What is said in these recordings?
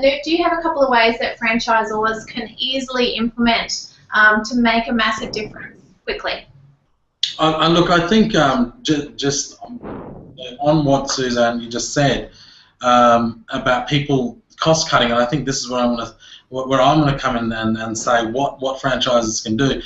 Anoop, do you have a couple of ways that franchisors can easily implement to make a massive difference quickly? Look, I think just on what Suzanne you just said about people cost cutting, and I think this is where I'm going to come in and say what franchises can do.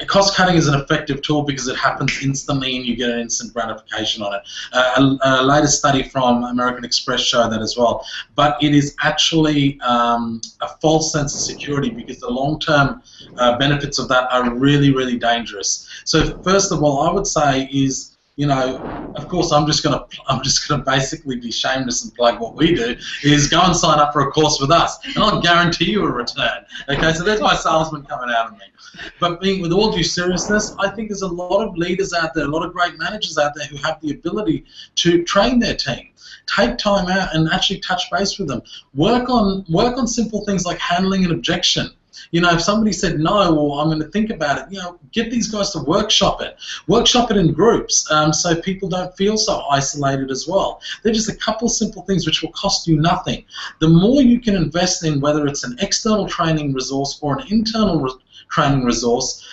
Cost cutting is an effective tool because it happens instantly and you get an instant gratification on it. A latest study from American Express showed that as well. But it is actually a false sense of security because the long-term benefits of that are really, really dangerous. So first of all, I would say is, you know, of course, I'm just gonna basically be shameless and plug what we do. Is go and sign up for a course with us, and I'll guarantee you a return. Okay, so there's my salesman coming out of me. But with all due seriousness, I think there's a lot of leaders out there, a lot of great managers out there who have the ability to train their team. Take time out and actually touch base with them. Work on simple things like handling an objection. You know, if somebody said no, or I'm going to think about it, you know, get these guys to workshop it. Workshop it in groups so people don't feel so isolated as well. They're just a couple simple things which will cost you nothing. The more you can invest in, whether it's an external training resource or an internal training resource,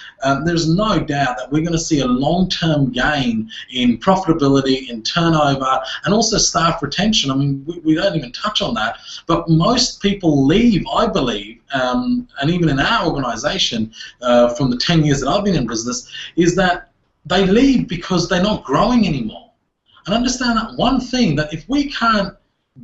there's no doubt that we're going to see a long-term gain in profitability, in turnover, and also staff retention. I mean, we don't even touch on that, but most people leave, I believe, and even in our organisation, from the 10 years that I've been in business, is that they leave because they're not growing anymore. And understand that one thing, that if we can't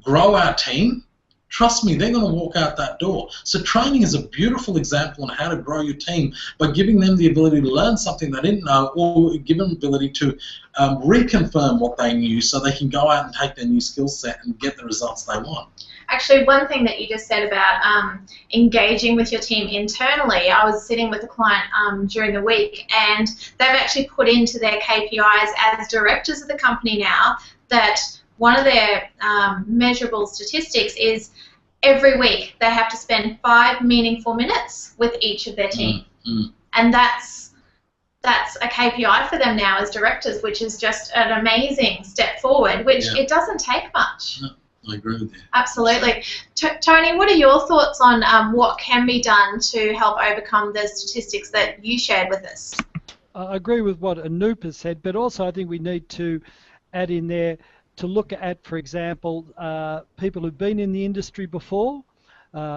grow our team, trust me, they're going to walk out that door. So training is a beautiful example on how to grow your team by giving them the ability to learn something they didn't know, or give them the ability to reconfirm what they knew so they can go out and take their new skill set and get the results they want. Actually, one thing that you just said about engaging with your team internally, I was sitting with a client during the week, and they've actually put into their KPIs as directors of the company now that one of their measurable statistics is every week they have to spend 5 meaningful minutes with each of their team. And that's a KPI for them now as directors, which is just an amazing step forward, which it doesn't take much. No, I agree with you. Absolutely. Tony, what are your thoughts on what can be done to help overcome the statistics that you shared with us? I agree with what Anoop has said, but also I think we need to add in there to look at, for example, people who've been in the industry before,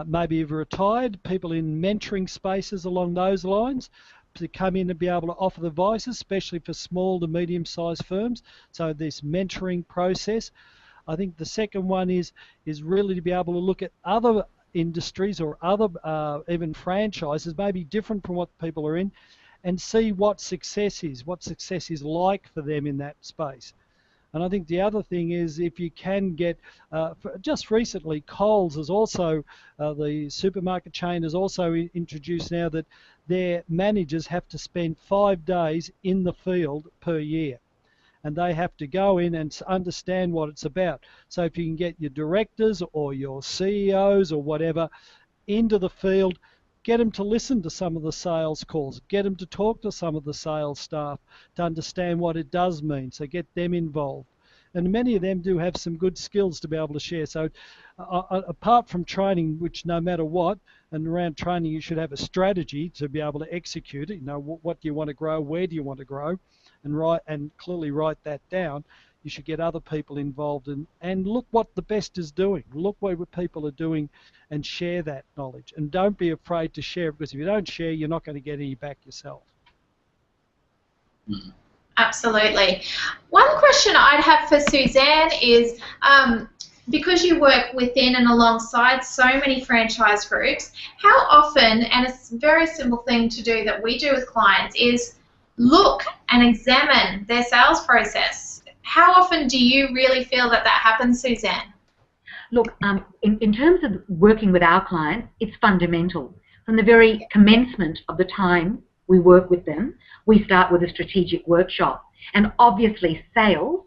maybe have retired, people in mentoring spaces along those lines, to come in and be able to offer the advice, especially for small to medium-sized firms. So this mentoring process. I think the second one is really to be able to look at other industries or other even franchises, maybe different from what people are in, and see what success is like for them in that space. And I think the other thing is, if you can get, just recently, Coles is also, the supermarket chain has also introduced now that their managers have to spend 5 days in the field per year. And they have to go in and understand what it's about. So if you can get your directors or your CEOs or whatever into the field, get them to listen to some of the sales calls, get them to talk to some of the sales staff to understand what it does mean, so get them involved. And many of them do have some good skills to be able to share. So apart from training, which no matter what, and around training you should have a strategy to be able to execute it, you know, what do you want to grow, where do you want to grow, and clearly write that down. You should get other people involved and look what the best is doing. Look what people are doing and share that knowledge. And don't be afraid to share, because if you don't share, you're not going to get any back yourself. Absolutely. One question I'd have for Suzanne is, because you work within and alongside so many franchise groups, how often, and it's a very simple thing to do that we do with clients, is look and examine their sales process. How often do you really feel that happens, Suzanne? Look, in terms of working with our clients, it's fundamental. From the very commencement of the time we work with them, we start with a strategic workshop. And obviously sales,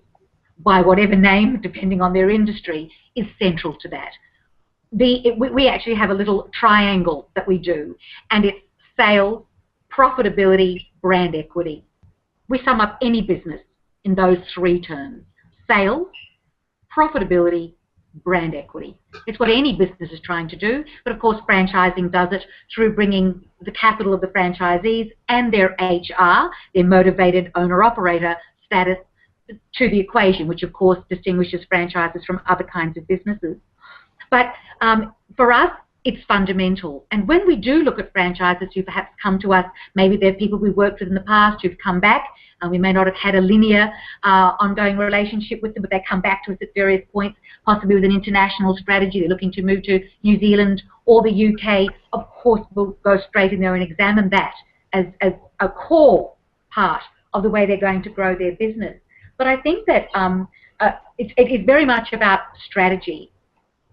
by whatever name, depending on their industry, is central to that. We actually have a little triangle that we do, and it's sales, profitability, brand equity. We sum up any business in those 3 terms: sales, profitability, brand equity. It's what any business is trying to do, but of course franchising does it through bringing the capital of the franchisees and their HR, their motivated owner-operator status, to the equation, which of course distinguishes franchises from other kinds of businesses. But for us, it's fundamental. And when we do look at franchises who perhaps come to us, maybe they're people we worked with in the past who've come back, and we may not have had a linear ongoing relationship with them, but they come back to us at various points, possibly with an international strategy. They're looking to move to New Zealand or the UK. Of course, we'll go straight in there and examine that as a core part of the way they're going to grow their business. But I think that it is very much about strategy.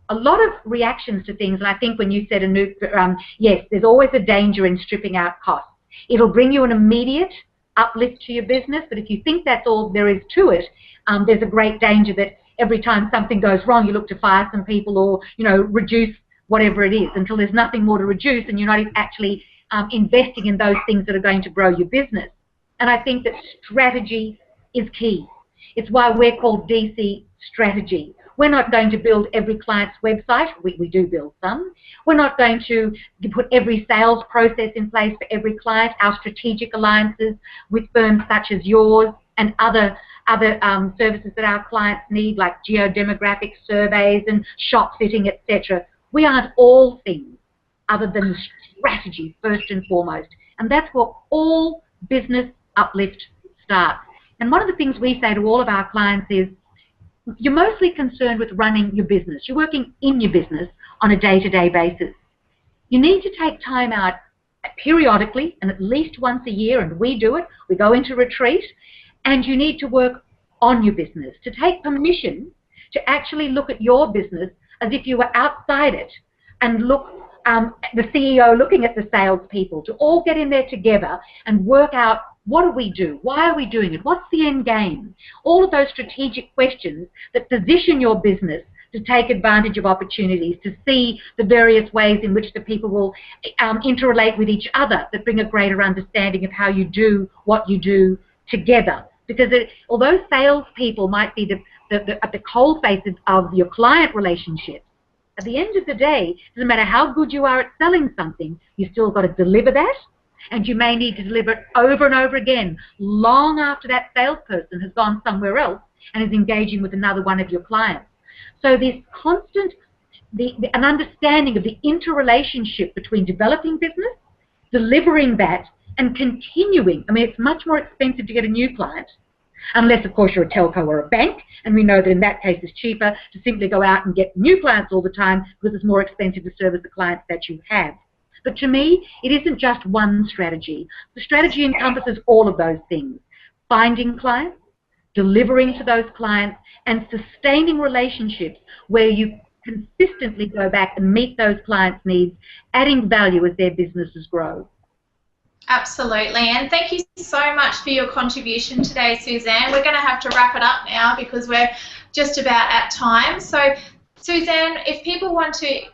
A lot of reactions to things, and I think when you said, Anoop, yes, there's always a danger in stripping out costs. It'll bring you an immediate uplift to your business, but if you think that's all there is to it, there's a great danger that every time something goes wrong, you look to fire some people or, reduce whatever it is until there's nothing more to reduce and you're not actually investing in those things that are going to grow your business. And I think that strategy is key. It's why we're called DC Strategy. We're not going to build every client's website. We do build some. We're not going to put every sales process in place for every client. Our strategic alliances with firms such as yours and other services that our clients need, like geodemographic surveys and shop fitting, etc. We aren't all things other than strategy first and foremost. And that's where all business uplift starts. And one of the things we say to all of our clients is, you're mostly concerned with running your business. You're working in your business on a day-to-day basis. You need to take time out periodically and at least once a year, and we do it. We go into retreat, and you need to work on your business, to take permission to actually look at your business as if you were outside it and look the CEO looking at the salespeople, to all get in there together and work out, what do we do? Why are we doing it? What's the end game? All of those strategic questions that position your business to take advantage of opportunities, to see the various ways in which the people will interrelate with each other, that bring a greater understanding of how you do what you do together. Because although salespeople might be at the coalface of your client relationships, at the end of the day, it doesn't matter how good you are at selling something, you've still got to deliver that, and you may need to deliver it over and over again, long after that salesperson has gone somewhere else and is engaging with another one of your clients. So this constant, an understanding of the interrelationship between developing business, delivering that, and continuing. I mean, it's much more expensive to get a new client, unless, of course, you're a telco or a bank, and we know that in that case it's cheaper to simply go out and get new clients all the time because it's more expensive to service the clients that you have. But to me, it isn't just one strategy. The strategy encompasses all of those things: finding clients, delivering to those clients, and sustaining relationships where you consistently go back and meet those clients' needs, adding value as their businesses grow. Absolutely, and thank you so much for your contribution today, Suzanne. We're going to have to wrap it up now because we're just about at time. So, Suzanne, if people watching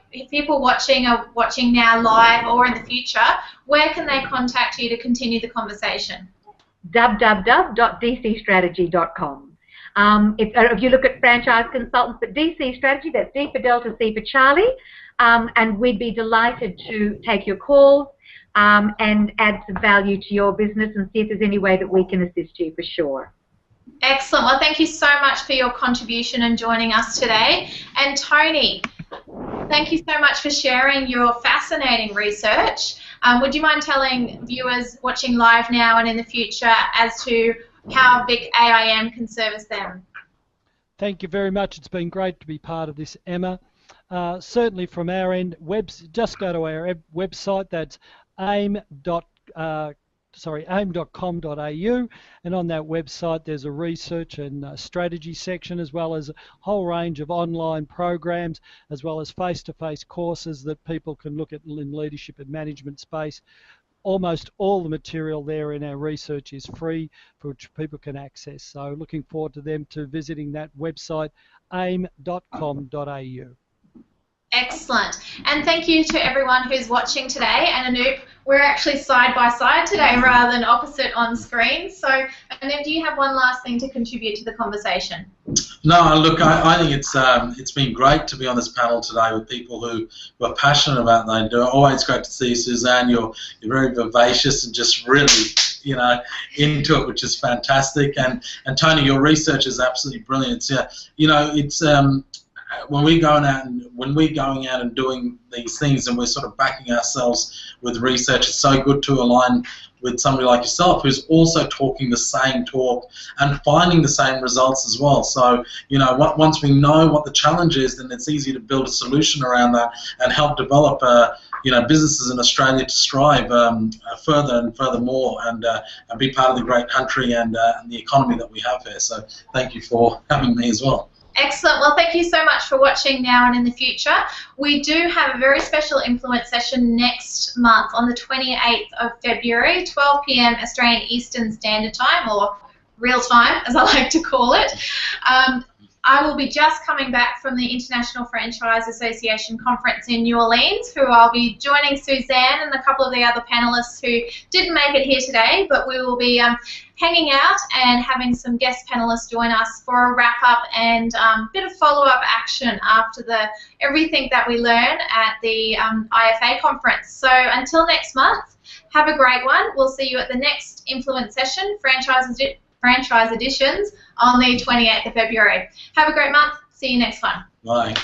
are watching now live or in the future, where can they contact you to continue the conversation? www.dcstrategy.com. If you look at franchise consultants, but DC Strategy, that's D for Delta, C for Charlie, and we'd be delighted to take your calls and add some value to your business and see if there's any way that we can assist you, for sure. Excellent. Well, thank you so much for your contribution and joining us today. And Tony, thank you so much for sharing your fascinating research. Would you mind telling viewers watching live now and in the future as to how VIC AIM can service them? Thank you very much. It's been great to be part of this, Emma. Certainly from our end, just go to our website. That's aim.com.au, and on that website there's a research and strategy section, as well as a whole range of online programs, as well as face-to-face courses that people can look at in leadership and management space. Almost all the material there in our research is free, for which people can access. So looking forward to them visiting that website, aim.com.au. Excellent. And thank you to everyone who's watching today. And Anoop, we're actually side by side today rather than opposite on screen. So, Anoop, do you have one last thing to contribute to the conversation? No, look, I think it's been great to be on this panel today with people who are passionate about what they do. Always great to see you, Suzanne. You're very vivacious and just really, you know, into it, which is fantastic. And Tony, your research is absolutely brilliant. It's, you know, it's when we're going out and doing these things, and we're sort of backing ourselves with research, it's so good to align with somebody like yourself who's also talking the same talk and finding the same results as well. So, you know, once we know what the challenge is, then it's easy to build a solution around that and help develop, you know, businesses in Australia to strive further and furthermore, and be part of the great country and the economy that we have here. So, thank you for having me as well. Excellent. Well, thank you so much for watching now and in the future. We do have a very special influence session next month on the 28th of February, 12 p.m. Australian Eastern Standard Time, or real time, as I like to call it. I will be just coming back from the International Franchise Association conference in New Orleans, who I'll be joining Suzanne and a couple of the other panelists who didn't make it here today, but we will be hanging out and having some guest panelists join us for a wrap-up and bit of follow-up action after everything that we learn at the IFA conference. So until next month, have a great one. We'll see you at the next influence session, Franchise Editions, on the 28th of February. Have a great month. See you next one. Bye.